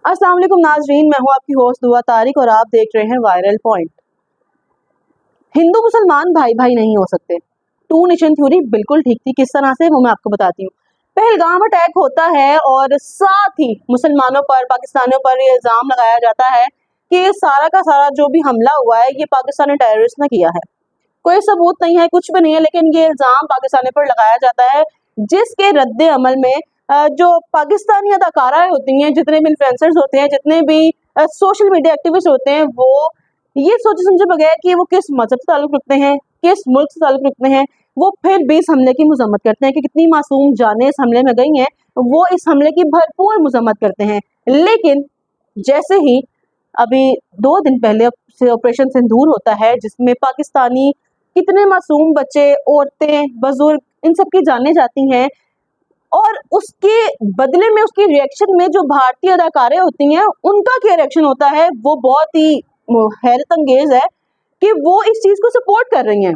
अस्सलाम वालेकुम नाजरीन, मैं हूं आपकी होस्ट दुआ तारिक और आप देख रहे हैं वायरल पॉइंट। हिंदू मुसलमान भाई भाई नहीं हो सकते। टू नेशन थ्योरी बिल्कुल ठीक थी, किस तरह से वो मैं आपको बताती हूँ। पहलगाम अटैक होता है और साथ ही मुसलमानों पर, पाकिस्तानियों पर ये इल्जाम लगाया जाता है कि सारा का सारा जो भी हमला हुआ है ये पाकिस्तानी टेररिस्ट ने किया है। कोई सबूत नहीं है, कुछ भी नहीं है, लेकिन ये इल्जाम पाकिस्तानी पर लगाया जाता है, जिसके रद्दे अमल में जो पाकिस्तानी अदाकाराएं होती हैं, जितने भी इन्फ्लुएंसर्स होते हैं, जितने भी सोशल मीडिया एक्टिविस्ट होते हैं, वो ये सोचे समझे बगैर कि वो किस मजहब से ताल्लुक रखते हैं, किस मुल्क से ताल्लुक रखते हैं, वो फिर भी इस हमले की मजम्मत करते हैं कि कितनी मासूम जानें इस हमले में गई हैं। वो इस हमले की भरपूर मजम्मत करते हैं। लेकिन जैसे ही अभी 2 दिन पहले से ऑपरेशन सिंदूर होता है, जिसमें पाकिस्तानी कितने मासूम बच्चे, औरतें, बुजुर्ग, इन सब की जानें जाती हैं, और उसके बदले में, उसकी रिएक्शन में जो भारतीय अदाकारें होती हैं, उनका क्या रिएक्शन होता है, वो बहुत ही हैरत अंगेज है कि वो इस चीज को सपोर्ट कर रही हैं।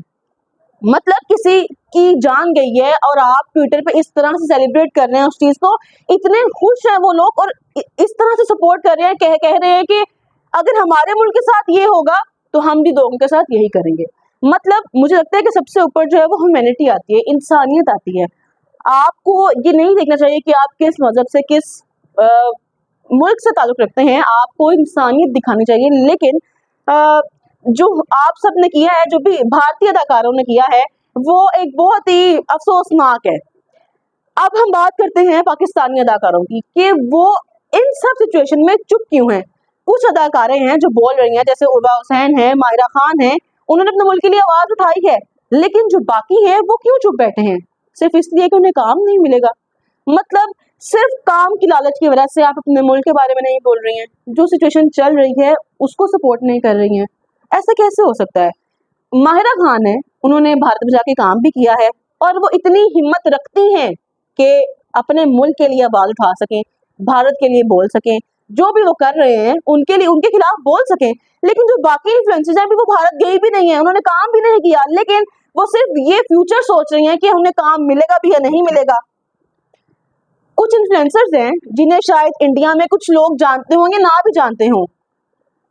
मतलब किसी की जान गई है और आप ट्विटर पे इस तरह से सेलिब्रेट कर रहे हैं उस चीज को, इतने खुश हैं वो लोग और इस तरह से सपोर्ट कर रहे हैं, कह रहे हैं कि अगर हमारे मुल्क के साथ ये होगा तो हम भी लोगों के साथ यही करेंगे। मतलब मुझे लगता है कि सबसे ऊपर जो है वो ह्यूमैनिटी आती है, इंसानियत आती है। आपको ये नहीं देखना चाहिए कि आप किस मजहब से, किस मुल्क से ताल्लुक रखते हैं, आपको इंसानियत दिखानी चाहिए। लेकिन जो आप सब ने किया है, जो भी भारतीय अदाकारों ने किया है, वो एक बहुत ही अफसोसनाक है। अब हम बात करते हैं पाकिस्तानी अदाकारों की कि वो इन सब सिचुएशन में चुप क्यों हैं। कुछ अदाकारें हैं जो बोल रही हैं, जैसे उर्वा हुसैन है, माहिरा खान है, उन्होंने अपने मुल्क के लिए आवाज उठाई है। लेकिन जो बाकी हैं वो क्यों चुप बैठे हैं? सिर्फ इसलिए कि उन्हें काम नहीं मिलेगा। मतलब सिर्फ काम की लालच की वजह से आप अपने मुल्क के बारे में नहीं बोल रही हैं, जो सिचुएशन चल रही है उसको सपोर्ट नहीं कर रही हैं। ऐसा कैसे हो सकता है? माहिरा खान है, उन्होंने भारत में जाके काम भी किया है और वो इतनी हिम्मत रखती हैं कि अपने मुल्क के लिए आवाज उठा सकें, भारत के लिए बोल सकें, जो भी वो कर रहे हैं उनके लिए, उनके खिलाफ बोल सकें। लेकिन जो बाकी इन्फ्लुएंसर्स हैं, अभी वो भारत गई भी नहीं है, उन्होंने काम भी नहीं किया, लेकिन वो सिर्फ ये फ्यूचर सोच रही हैं कि उन्हें काम मिलेगा भी या नहीं मिलेगा। कुछ इन्फ्लुएंसर्स हैं जिन्हें शायद इंडिया में कुछ लोग जानते होंगे, ना भी जानते हों,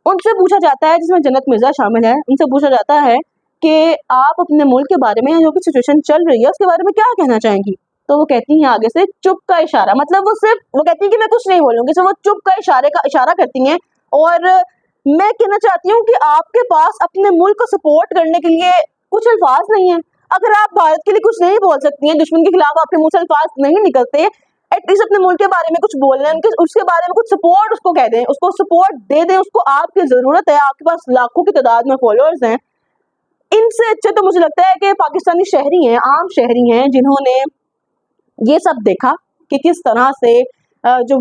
उनसे पूछा जाता है, जिसमें जन्नत मिर्जा शामिल है, उनसे पूछा जाता है कि आप अपने मुल्क के बारे में, जो भी सिचुएशन चल रही है उसके बारे में क्या कहना चाहेंगी। तो वो कहती हैं आगे से चुप का इशारा। मतलब वो कहती हैं कि मैं कुछ नहीं बोलूंगी, सिर्फ वो चुप का इशारा करती हैं। और मैं कहना चाहती हूँ कि आपके पास अपने मुल्क को सपोर्ट करने के लिए कुछ अल्फाज नहीं है। अगर आप भारत के लिए कुछ नहीं बोल सकती हैं, दुश्मन के खिलाफ आपके मुंह से अल्फाज नहीं निकलते, एटलीस्ट अपने मुल्क के बारे में कुछ बोल रहे हैं, उसके बारे में कुछ सपोर्ट उसको कह दें, उसको सपोर्ट दे दें, उसको आपकी जरूरत है, आपके पास लाखों की तादाद में फॉलोअर्स हैं। इनसे अच्छे तो मुझे लगता है कि पाकिस्तानी शहरी हैं, आम शहरी हैं, जिन्होंने ये सब देखा कि किस तरह से जो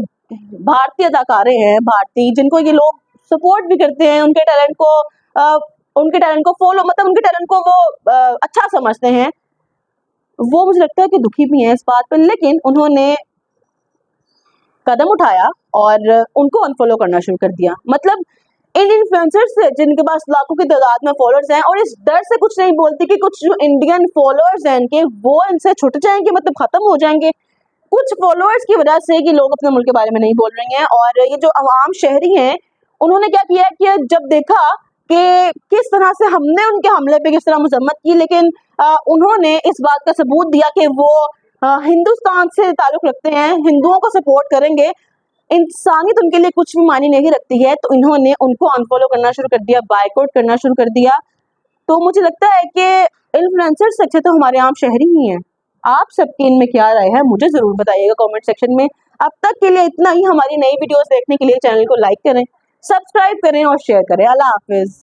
भारतीय अदाकारें हैं, भारतीय, जिनको ये लोग सपोर्ट भी करते हैं, उनके टैलेंट को फॉलो, मतलब उनके टैलेंट को वो अच्छा समझते हैं, वो मुझे लगता है कि दुखी भी हैं इस बात पर। लेकिन उन्होंने कदम उठाया और उनको अनफॉलो करना शुरू कर दिया। मतलब इन इन्फ्लुएंसर्स से, जिनके पास लाखों की तादाद में फॉलोअर्स हैं, और इस डर से कुछ नहीं बोलती कि कुछ जो इंडियन फॉलोअर्स हैं इनके, वो इनसे छुट जाएंगे, मतलब खत्म हो जाएंगे, कुछ फॉलोअर्स की वजह से कि लोग अपने मुल्क के बारे में नहीं बोल रही हैं। और ये जो आम शहरी हैं, उन्होंने क्या किया कि जब देखा कि किस तरह से हमने उनके हमले पे किस तरह मजम्मत की, लेकिन उन्होंने इस बात का सबूत दिया कि वो हिंदुस्तान से ताल्लुक रखते हैं, हिंदुओं को सपोर्ट करेंगे, इंसानियत उनके लिए कुछ भी मायने नहीं रखती है, तो इन्होंने उनको अनफॉलो करना शुरू कर दिया, बायकॉट करना शुरू कर दिया। तो मुझे लगता है कि इन्फ्लुएंसर्स से अच्छे तो हमारे आम शहरी ही हैं। आप सबकी इनमें क्या राय है, मुझे जरूर बताइएगा कमेंट सेक्शन में। अब तक के लिए इतना ही। हमारी नई वीडियोस देखने के लिए चैनल को लाइक करें, सब्सक्राइब करें और शेयर करें। अल्लाह हाफिज।